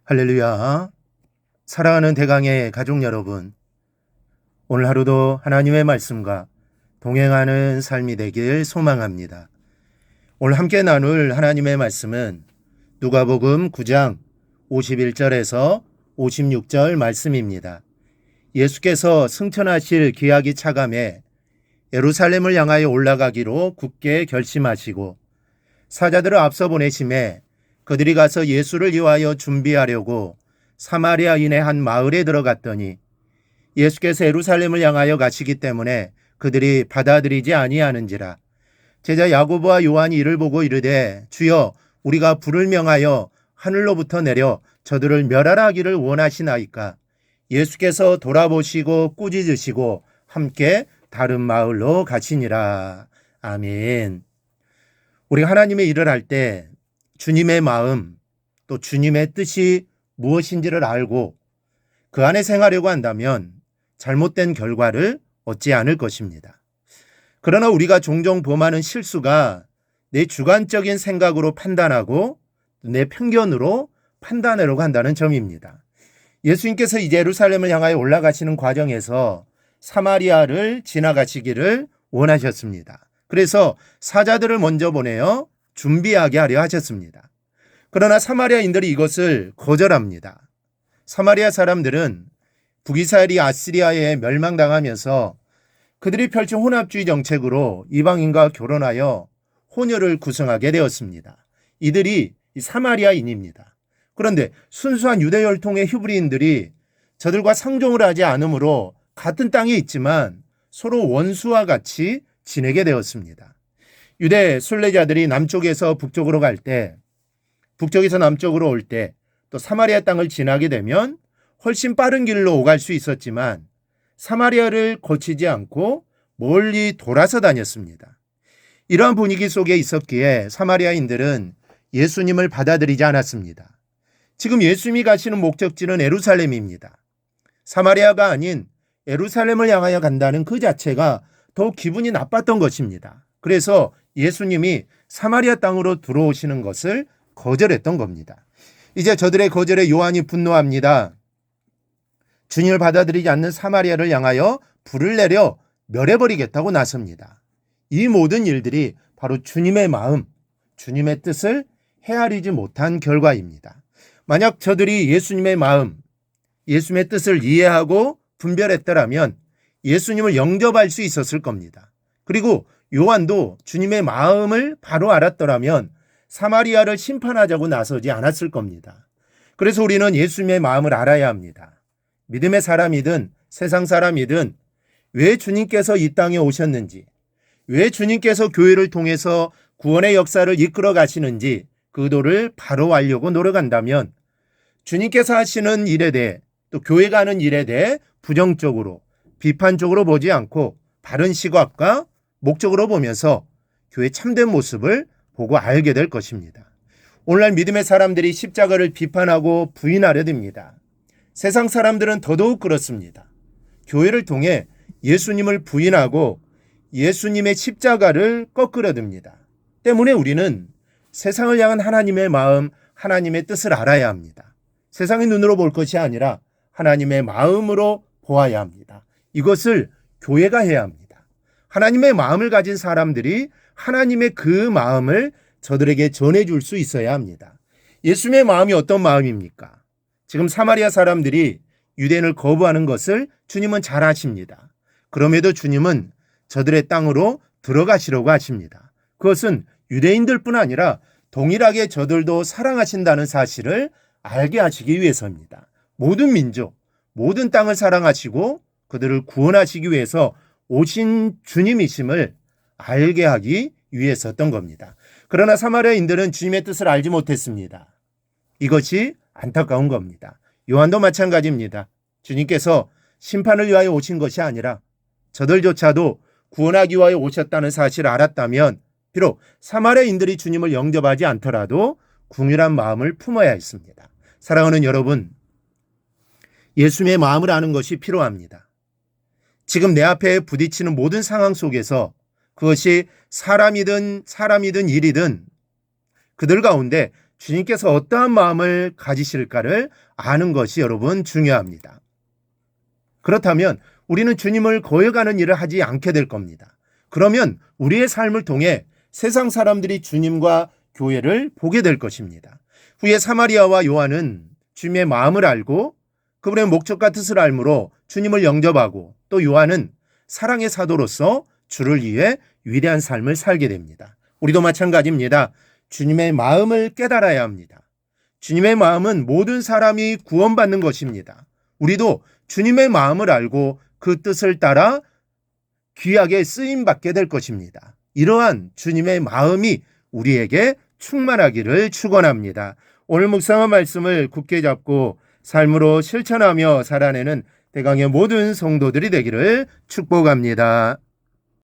할렐루야. 사랑하는 대강의 가족 여러분, 오늘 하루도 하나님의 말씀과 동행하는 삶이 되길 소망합니다. 오늘 함께 나눌 하나님의 말씀은 누가복음 9장 51절에서 56절 말씀입니다. 예수께서 승천하실 기약이 차감해 예루살렘을 향하여 올라가기로 굳게 결심하시고 사자들을 앞서 보내심에 그들이 가서 예수를 위하여 준비하려고 사마리아인의 한 마을에 들어갔더니 예수께서 예루살렘을 향하여 가시기 때문에 그들이 받아들이지 아니하는지라. 제자 야고보와 요한이 이를 보고 이르되 주여 우리가 불을 명하여 하늘로부터 내려 저들을 멸하라 하기를 원하시나이까. 예수께서 돌아보시고 꾸짖으시고 함께 다른 마을로 가시니라. 아멘. 우리가 하나님의 일을 할 때 주님의 마음 또 주님의 뜻이 무엇인지를 알고 그 안에 생활하려고 한다면 잘못된 결과를 얻지 않을 것입니다. 그러나 우리가 종종 범하는 실수가 내 주관적인 생각으로 판단하고 내 편견으로 판단하려고 한다는 점입니다. 예수님께서 이제 예루살렘을 향하여 올라가시는 과정에서 사마리아를 지나가시기를 원하셨습니다. 그래서 사자들을 먼저 보내어 준비하게 하려 하셨습니다. 그러나 사마리아인들이 이것을 거절합니다. 사마리아 사람들은 북이스라엘이 아시리아에 멸망당하면서 그들이 펼친 혼합주의 정책으로 이방인과 결혼하여 혼혈을 구성하게 되었습니다. 이들이 사마리아인입니다. 그런데 순수한 유대 혈통의 히브리인들이 저들과 상종을 하지 않으므로 같은 땅에 있지만 서로 원수와 같이 지내게 되었습니다. 유대 순례자들이 남쪽에서 북쪽으로 갈 때, 북쪽에서 남쪽으로 올 때, 또 사마리아 땅을 지나게 되면 훨씬 빠른 길로 오갈 수 있었지만 사마리아를 거치지 않고 멀리 돌아서 다녔습니다. 이러한 분위기 속에 있었기에 사마리아인들은 예수님을 받아들이지 않았습니다. 지금 예수님이 가시는 목적지는 예루살렘입니다. 사마리아가 아닌 예루살렘을 향하여 간다는 그 자체가 더욱 기분이 나빴던 것입니다. 그래서 예수님이 사마리아 땅으로 들어오시는 것을 거절했던 겁니다. 이제 저들의 거절에 요한이 분노합니다. 주님을 받아들이지 않는 사마리아를 향하여 불을 내려 멸해버리겠다고 나섭니다. 이 모든 일들이 바로 주님의 마음, 주님의 뜻을 헤아리지 못한 결과입니다. 만약 저들이 예수님의 마음, 예수님의 뜻을 이해하고 분별했더라면 예수님을 영접할 수 있었을 겁니다. 그리고 요한도 주님의 마음을 바로 알았더라면 사마리아를 심판하자고 나서지 않았을 겁니다. 그래서 우리는 예수님의 마음을 알아야 합니다. 믿음의 사람이든 세상 사람이든 왜 주님께서 이 땅에 오셨는지, 왜 주님께서 교회를 통해서 구원의 역사를 이끌어 가시는지 그 의도를 바로 알려고 노력한다면 주님께서 하시는 일에 대해 또 교회가 하는 일에 대해 부정적으로 비판적으로 보지 않고 바른 시각과 목적으로 보면서 교회의 참된 모습을 보고 알게 될 것입니다. 오늘날 믿음의 사람들이 십자가를 비판하고 부인하려 듭니다. 세상 사람들은 더더욱 그렇습니다. 교회를 통해 예수님을 부인하고 예수님의 십자가를 거꾸려 듭니다. 때문에 우리는 세상을 향한 하나님의 마음, 하나님의 뜻을 알아야 합니다. 세상의 눈으로 볼 것이 아니라 하나님의 마음으로 보아야 합니다. 이것을 교회가 해야 합니다. 하나님의 마음을 가진 사람들이 하나님의 그 마음을 저들에게 전해줄 수 있어야 합니다. 예수님의 마음이 어떤 마음입니까? 지금 사마리아 사람들이 유대인을 거부하는 것을 주님은 잘 아십니다. 그럼에도 주님은 저들의 땅으로 들어가시려고 하십니다. 그것은 유대인들뿐 아니라 동일하게 저들도 사랑하신다는 사실을 알게 하시기 위해서입니다. 모든 민족, 모든 땅을 사랑하시고 그들을 구원하시기 위해서 오신 주님이심을 알게 하기 위해서였던 겁니다. 그러나 사마리아인들은 주님의 뜻을 알지 못했습니다. 이것이 안타까운 겁니다. 요한도 마찬가지입니다. 주님께서 심판을 위하여 오신 것이 아니라 저들조차도 구원하기 위하여 오셨다는 사실을 알았다면 비록 사마리아인들이 주님을 영접하지 않더라도 긍휼한 마음을 품어야 했습니다. 사랑하는 여러분, 예수님의 마음을 아는 것이 필요합니다. 지금 내 앞에 부딪히는 모든 상황 속에서 그것이 사람이든 일이든 그들 가운데 주님께서 어떠한 마음을 가지실까를 아는 것이 여러분 중요합니다. 그렇다면 우리는 주님을 거역하는 일을 하지 않게 될 겁니다. 그러면 우리의 삶을 통해 세상 사람들이 주님과 교회를 보게 될 것입니다. 후에 사마리아와 요한은 주님의 마음을 알고 그분의 목적과 뜻을 알므로 주님을 영접하고 또 요한은 사랑의 사도로서 주를 위해 위대한 삶을 살게 됩니다. 우리도 마찬가지입니다. 주님의 마음을 깨달아야 합니다. 주님의 마음은 모든 사람이 구원받는 것입니다. 우리도 주님의 마음을 알고 그 뜻을 따라 귀하게 쓰임받게 될 것입니다. 이러한 주님의 마음이 우리에게 충만하기를 축원합니다. 오늘 묵상한 말씀을 굳게 잡고 삶으로 실천하며 살아내는 대강의 모든 성도들이 되기를 축복합니다.